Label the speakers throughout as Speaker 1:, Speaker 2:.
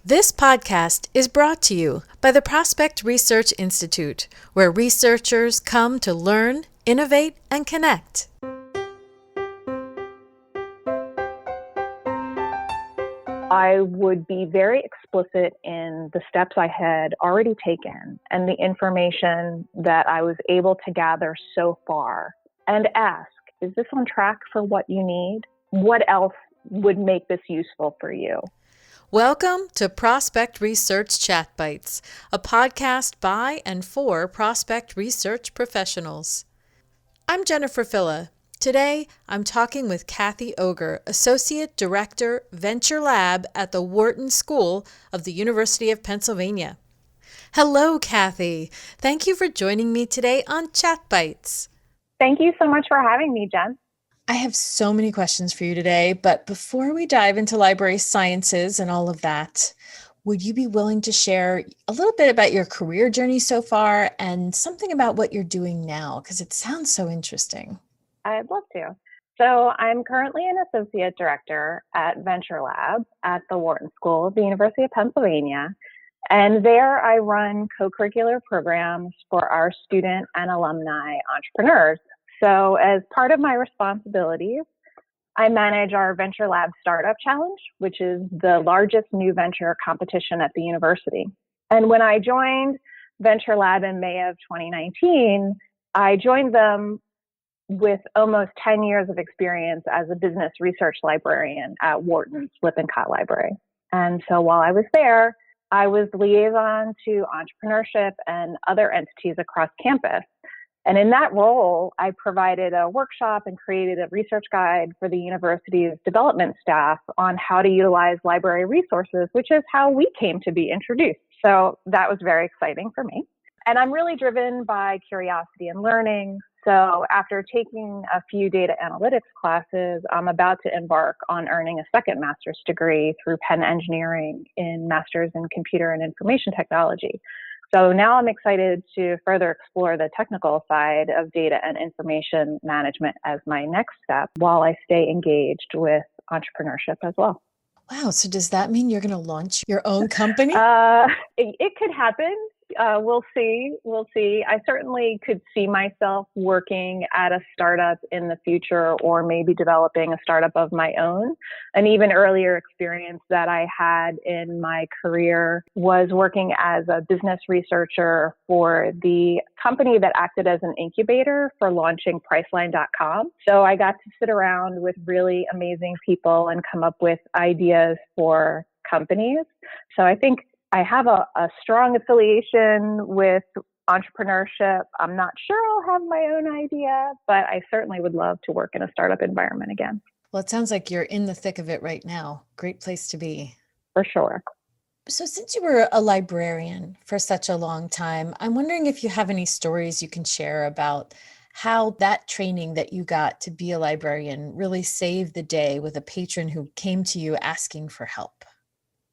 Speaker 1: This podcast is brought to you by the Prospect Research Institute, where researchers come to learn, innovate, and connect.
Speaker 2: I would be very explicit in the steps I had already taken and the information that I was able to gather so far and ask, is this on track for what you need? What else would make this useful for you?
Speaker 1: Welcome to Prospect Research Chat Bites, a podcast by and for prospect research professionals. I'm Jennifer Filla. Today, I'm talking with Cathy Ogur, Associate Director, Venture Lab at the Wharton School of the University of Pennsylvania. Hello, Cathy. Thank you for joining me today on Chat Bites.
Speaker 2: Thank you so much for having me, Jen.
Speaker 1: I have so many questions for you today, but before we dive into library sciences and all of that, would you be willing to share a little bit about your career journey so far and something about what you're doing now? Because it sounds so interesting.
Speaker 2: I'd love to. So I'm currently an associate director at Venture Lab at the Wharton School of the University of Pennsylvania. And there I run co-curricular programs for our student and alumni entrepreneurs. So as part of my responsibilities, I manage our Venture Lab Startup Challenge, which is the largest new venture competition at the university. And when I joined Venture Lab in May of 2019, I joined them with almost 10 years of experience as a business research librarian at Wharton's Lippincott Library. And so while I was there, I was liaison to entrepreneurship and other entities across campus. And in that role, I provided a workshop and created a research guide for the university's development staff on how to utilize library resources, which is how we came to be introduced. So that was very exciting for me. And I'm really driven by curiosity and learning. So after taking a few data analytics classes, I'm about to embark on earning a second master's degree through Penn Engineering in Master's in Computer and Information Technology. So now I'm excited to further explore the technical side of data and information management as my next step while I stay engaged with entrepreneurship as well.
Speaker 1: Wow. So does that mean you're going to launch your own company?
Speaker 2: It could happen. We'll see. I certainly could see myself working at a startup in the future or maybe developing a startup of my own. An even earlier experience that I had in my career was working as a business researcher for the company that acted as an incubator for launching Priceline.com. So I got to sit around with really amazing people and come up with ideas for companies. So I think I have a strong affiliation with entrepreneurship. I'm not sure I'll have my own idea, but I certainly would love to work in a startup environment again.
Speaker 1: Well, it sounds like you're in the thick of it right now. Great place to be.
Speaker 2: For sure.
Speaker 1: So since you were a librarian for such a long time, I'm wondering if you have any stories you can share about how that training that you got to be a librarian really saved the day with a patron who came to you asking for help.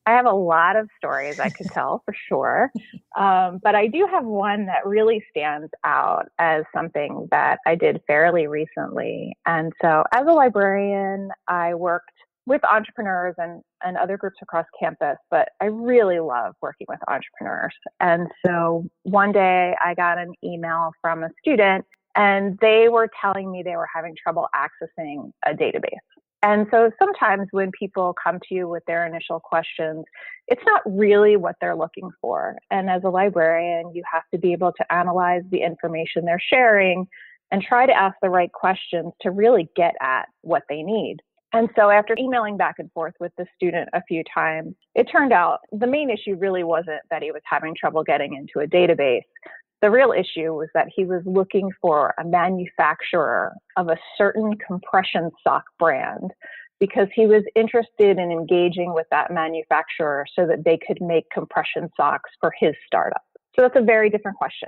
Speaker 2: I have a lot of stories I could tell for sure. But I do have one that really stands out as something that I did fairly recently. And so as a librarian, I worked with entrepreneurs and other groups across campus, but I really love working with entrepreneurs. And so one day I got an email from a student and they were telling me they were having trouble accessing a database. And so sometimes when people come to you with their initial questions, it's not really what they're looking for. And as a librarian, you have to be able to analyze the information they're sharing and try to ask the right questions to really get at what they need. And so after emailing back and forth with the student a few times, it turned out the main issue really wasn't that he was having trouble getting into a database. The real issue was that he was looking for a manufacturer of a certain compression sock brand because he was interested in engaging with that manufacturer so that they could make compression socks for his startup. So that's a very different question.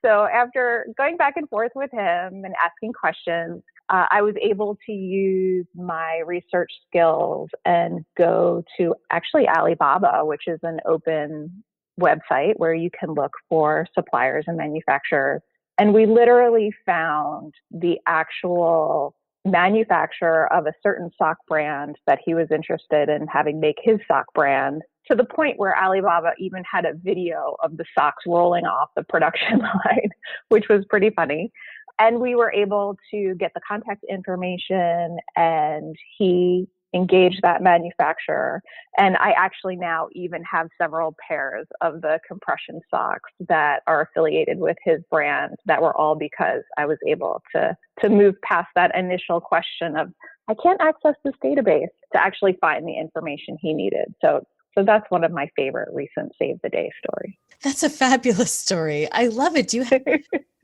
Speaker 2: So after going back and forth with him and asking questions, I was able to use my research skills and go to actually Alibaba, which is an open website where you can look for suppliers and manufacturers. And we literally found the actual manufacturer of a certain sock brand that he was interested in having make his sock brand, to the point where Alibaba even had a video of the socks rolling off the production line, which was pretty funny. And we were able to get the contact information, and he engaged that manufacturer. And I actually now even have several pairs of the compression socks that are affiliated with his brand, that were all because I was able to move past that initial question of, I can't access this database, to actually find the information he needed. So that's one of my favorite recent Save the Day stories.
Speaker 1: That's a fabulous story. I love it. Do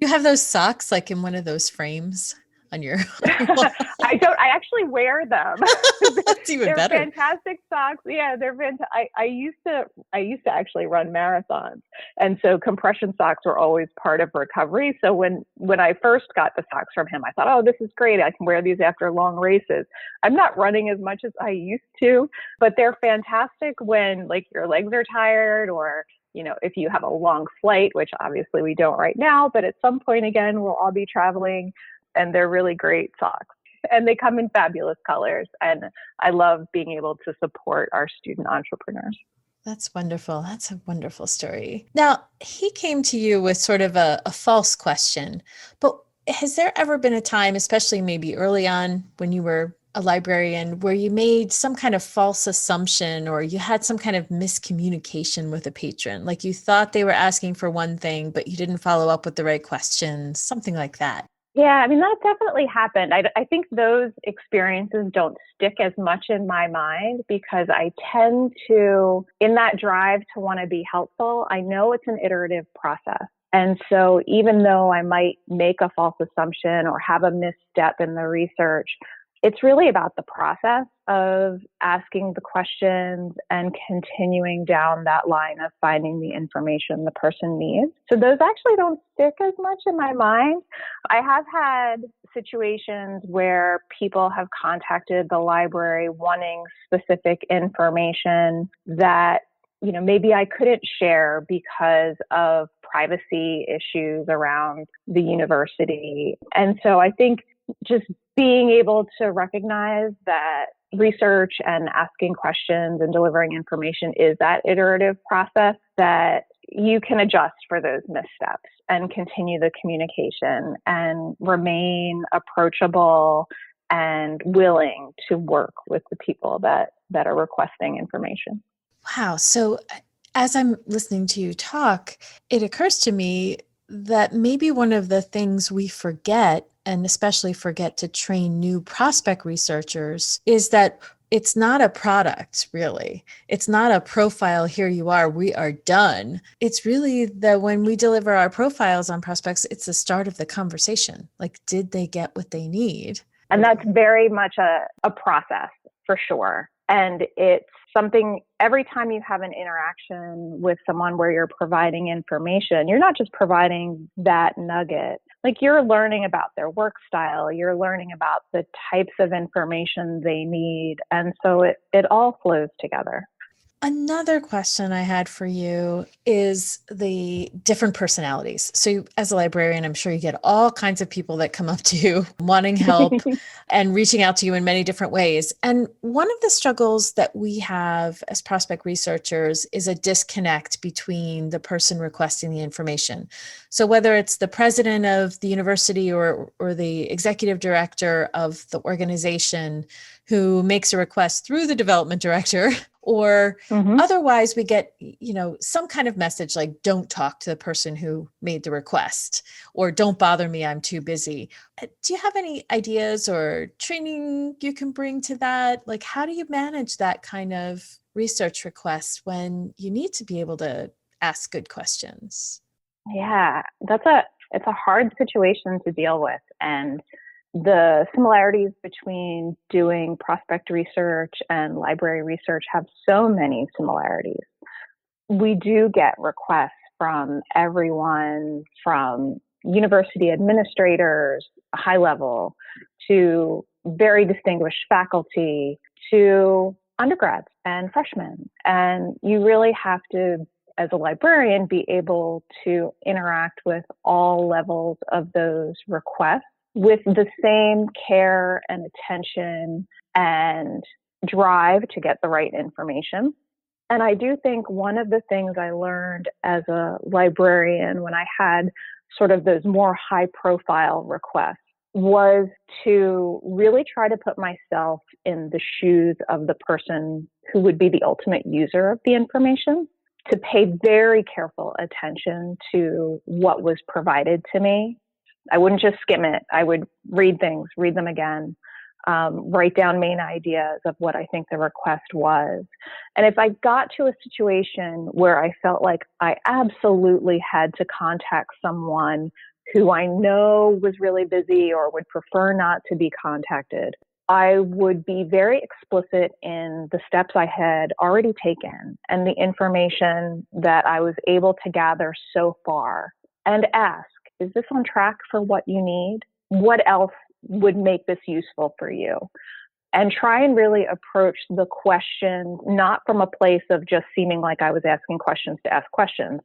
Speaker 1: you have those socks like in one of those frames on your wall?
Speaker 2: I don't. I actually wear them.
Speaker 1: That's even
Speaker 2: They're
Speaker 1: better.
Speaker 2: fantastic socks. Yeah, they're fantastic. I used to actually run marathons, and so compression socks were always part of recovery. So when I first got the socks from him, I thought, oh, this is great. I can wear these after long races. I'm not running as much as I used to, but they're fantastic when like your legs are tired, or if you have a long flight, which obviously we don't right now, but at some point again, we'll all be traveling, and they're really great socks. And they come in fabulous colors. And I love being able to support our student entrepreneurs.
Speaker 1: That's wonderful. That's a wonderful story. Now, he came to you with sort of a false question, but has there ever been a time, especially maybe early on when you were a librarian, where you made some kind of false assumption or you had some kind of miscommunication with a patron? Like you thought they were asking for one thing, but you didn't follow up with the right questions, something like that.
Speaker 2: Yeah, I mean, that definitely happened. I think those experiences don't stick as much in my mind because I tend to, in that drive to want to be helpful, I know it's an iterative process. And so even though I might make a false assumption or have a misstep in the research, it's really about the process of asking the questions and continuing down that line of finding the information the person needs. So those actually don't stick as much in my mind. I have had situations where people have contacted the library wanting specific information that maybe I couldn't share because of privacy issues around the university. And so I think just being able to recognize that research and asking questions and delivering information is that iterative process, that you can adjust for those missteps and continue the communication and remain approachable and willing to work with the people that are requesting information.
Speaker 1: Wow. So as I'm listening to you talk, it occurs to me that maybe one of the things we forget, and especially forget to train new prospect researchers, is that it's not a product, really. It's not a profile, here you are, we are done. It's really that when we deliver our profiles on prospects, it's the start of the conversation. Like, did they get what they need?
Speaker 2: And that's very much a process for sure. And it's something, every time you have an interaction with someone where you're providing information, you're not just providing that nugget. Like, you're learning about their work style, you're learning about the types of information they need. And so it all flows together.
Speaker 1: Another question I had for you is the different personalities. So, as a librarian, I'm sure you get all kinds of people that come up to you wanting help and reaching out to you in many different ways. And one of the struggles that we have as prospect researchers is a disconnect between the person requesting the information. So, whether it's the president of the university or the executive director of the organization who makes a request through the development director, or otherwise we get, some kind of message like, don't talk to the person who made the request, or don't bother me, I'm too busy. Do you have any ideas or training you can bring to that? Like, how do you manage that kind of research request when you need to be able to ask good questions?
Speaker 2: Yeah, it's a hard situation to deal with. And the similarities between doing prospect research and library research have so many similarities. We do get requests from everyone, from university administrators, high level, to very distinguished faculty, to undergrads and freshmen. And you really have to, as a librarian, be able to interact with all levels of those requests with the same care and attention and drive to get the right information. And I do think one of the things I learned as a librarian when I had sort of those more high profile requests was to really try to put myself in the shoes of the person who would be the ultimate user of the information, to pay very careful attention to what was provided to me. I wouldn't just skim it. I would read things, read them again, write down main ideas of what I think the request was. And if I got to a situation where I felt like I absolutely had to contact someone who I know was really busy or would prefer not to be contacted, I would be very explicit in the steps I had already taken and the information that I was able to gather so far, and ask, is this on track for what you need? What else would make this useful for you? And try and really approach the question not from a place of just seeming like I was asking questions to ask questions,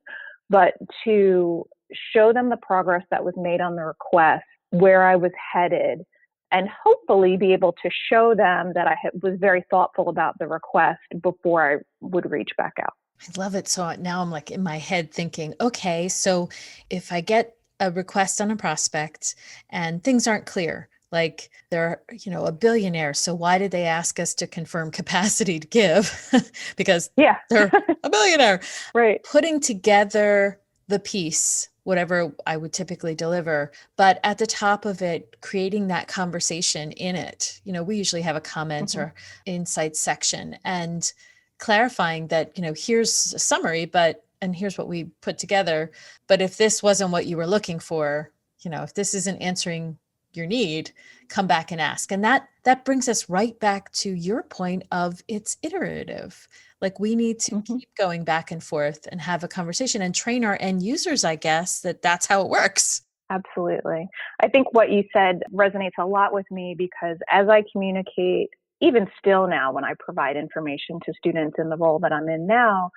Speaker 2: but to show them the progress that was made on the request, where I was headed, and hopefully be able to show them that I was very thoughtful about the request before I would reach back out.
Speaker 1: I love it. So now I'm like in my head thinking, okay, so if I get a request on a prospect and things aren't clear, like they're, a billionaire, so why did they ask us to confirm capacity to give? Because they're a billionaire.
Speaker 2: Right.
Speaker 1: Putting together the piece, whatever I would typically deliver, but at the top of it, creating that conversation in it. We usually have a comment or insight section, and clarifying that, here's a summary, and here's what we put together. But if this wasn't what you were looking for, if this isn't answering your need, come back and ask. And that brings us right back to your point of it's iterative. Like we need to keep going back and forth and have a conversation and train our end users, I guess, that's how it works.
Speaker 2: Absolutely. I think what you said resonates a lot with me, because as I communicate, even still now when I provide information to students in the role that I'm in now,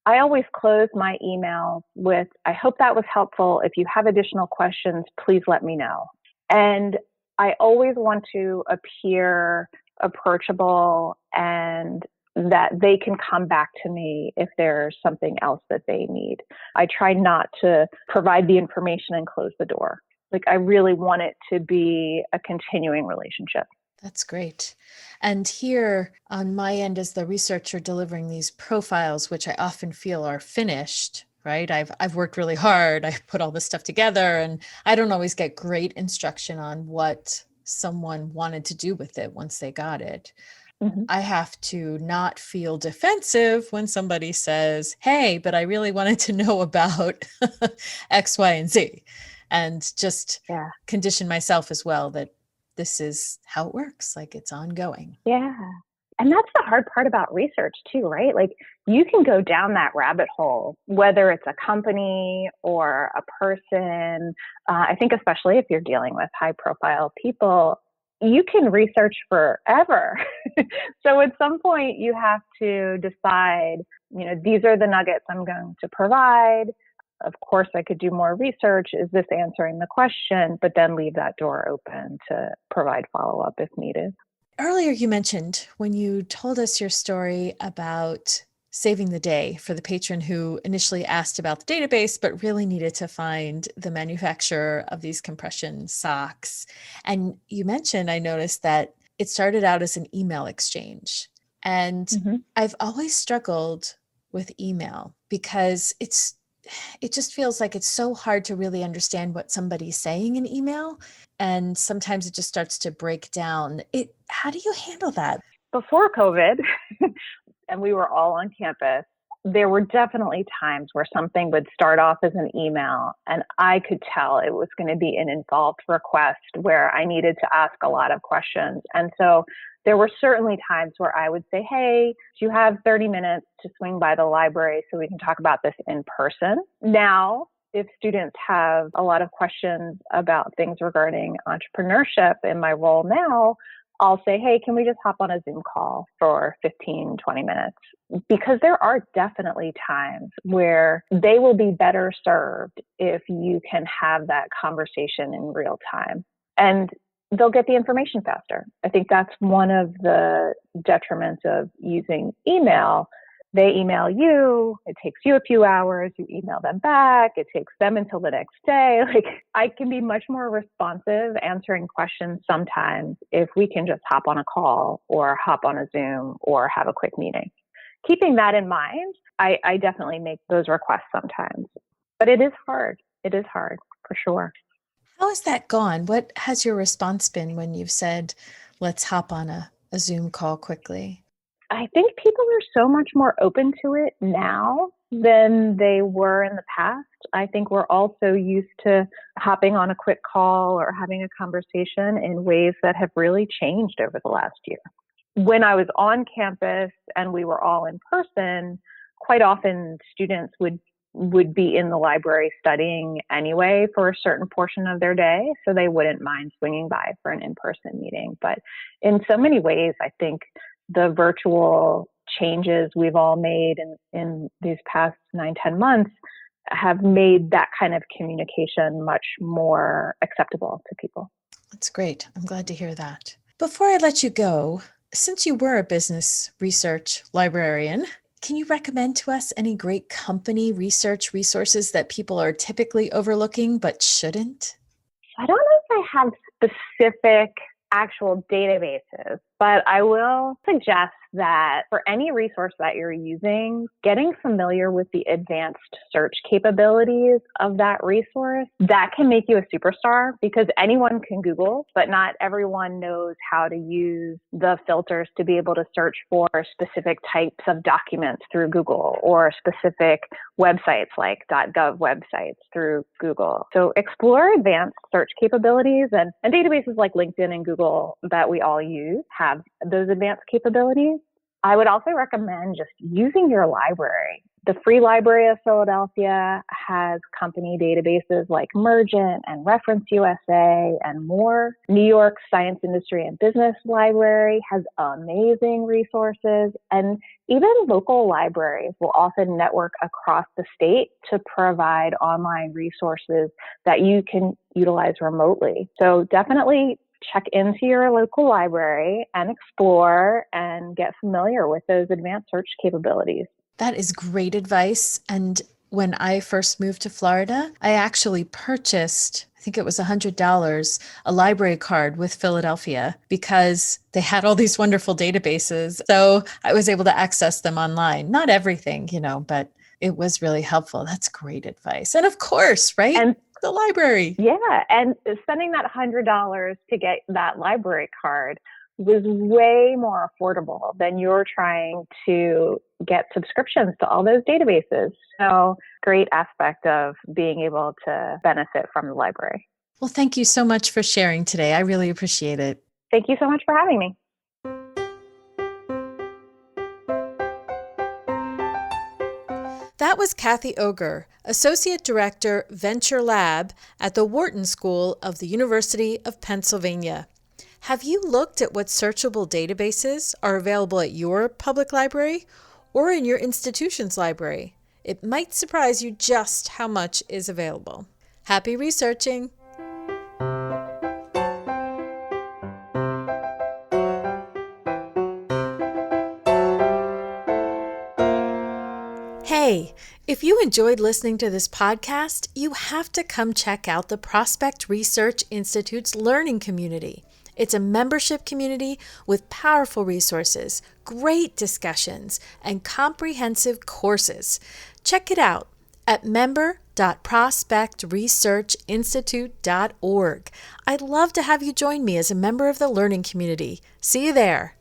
Speaker 2: I always close my emails with, I hope that was helpful. If you have additional questions, please let me know. And I always want to appear approachable and that they can come back to me if there's something else that they need. I try not to provide the information and close the door. Like I really want it to be a continuing relationship.
Speaker 1: That's great. And here on my end, as the researcher delivering these profiles, which I often feel are finished, right? I've worked really hard. I put all this stuff together, and I don't always get great instruction on what someone wanted to do with it once they got it. I have to not feel defensive when somebody says, hey, but I really wanted to know about X, Y, and Z, and just condition myself as well that this is how it works. Like it's ongoing.
Speaker 2: Yeah. And that's the hard part about research too, right? Like you can go down that rabbit hole, whether it's a company or a person. I think especially if you're dealing with high profile people, you can research forever. So at some point you have to decide, these are the nuggets I'm going to provide. Of course, I could do more research. Is this answering the question? But then leave that door open to provide follow-up if needed.
Speaker 1: Earlier, you mentioned when you told us your story about saving the day for the patron who initially asked about the database, but really needed to find the manufacturer of these compression socks. And you mentioned, I noticed that it started out as an email exchange. And I've always struggled with email because it just feels like it's so hard to really understand what somebody's saying in email. And sometimes it just starts to break down. How do you handle that?
Speaker 2: Before COVID, and we were all on campus, there were definitely times where something would start off as an email and I could tell it was going to be an involved request where I needed to ask a lot of questions. And so there were certainly times where I would say, hey, do you have 30 minutes to swing by the library so we can talk about this in person? Now, if students have a lot of questions about things regarding entrepreneurship in my role now, I'll say, hey, can we just hop on a Zoom call for 15, 20 minutes? Because there are definitely times where they will be better served if you can have that conversation in real time. and they'll get the information faster. I think that's one of the detriments of using email. They email you, it takes you a few hours, you email them back, it takes them until the next day. Like, I can be much more responsive answering questions sometimes if we can just hop on a call or hop on a Zoom or have a quick meeting. Keeping that in mind, I definitely make those requests sometimes. But it is hard. It is hard, for sure.
Speaker 1: How has that gone? What has your response been when you've said, let's hop on a Zoom call quickly?
Speaker 2: I think people are so much more open to it now than they were in the past. I think we're also used to hopping on a quick call or having a conversation in ways that have really changed over the last year. When I was on campus and we were all in person, quite often students would be in the library studying anyway for a certain portion of their day, so they wouldn't mind swinging by for an in-person meeting. But in so many ways, I think the virtual changes we've all made in these past 9-10 months have made that kind of communication much more acceptable to people.
Speaker 1: That's great. I'm glad to hear that. Before I let you go, since you were a business research librarian, can you recommend to us any great company research resources that people are typically overlooking but shouldn't?
Speaker 2: I don't know if I have specific actual databases, but I will suggest that for any resource that you're using, getting familiar with the advanced search capabilities of that resource, that can make you a superstar, because anyone can Google, but not everyone knows how to use the filters to be able to search for specific types of documents through Google, or specific websites like .gov websites through Google. So explore advanced search capabilities, and databases like LinkedIn and Google that we all use have those advanced capabilities. I would also recommend just using your library. The Free Library of Philadelphia has company databases like Mergent and Reference USA and more. New York Science, Industry, and Business Library has amazing resources. And even local libraries will often network across the state to provide online resources that you can utilize remotely. So definitely check into your local library and explore and get familiar with those advanced search capabilities.
Speaker 1: That is great advice. And when I first moved to Florida, I actually purchased, I think it was $100, a library card with Philadelphia because they had all these wonderful databases. So I was able to access them online. Not everything, but it was really helpful. That's great advice. And of course, right?
Speaker 2: And
Speaker 1: the library.
Speaker 2: Yeah. And spending that $100 to get that library card was way more affordable than you're trying to get subscriptions to all those databases. So great aspect of being able to benefit from the library.
Speaker 1: Well, thank you so much for sharing today. I really appreciate it.
Speaker 2: Thank you so much for having me.
Speaker 1: That was Cathy Ogur, Associate Director, Venture Lab at the Wharton School of the University of Pennsylvania. Have you looked at what searchable databases are available at your public library or in your institution's library? It might surprise you just how much is available. Happy researching! Hey, if you enjoyed listening to this podcast, you have to come check out the Prospect Research Institute's learning community. It's a membership community with powerful resources, great discussions, and comprehensive courses. Check it out at member.prospectresearchinstitute.org. I'd love to have you join me as a member of the learning community. See you there.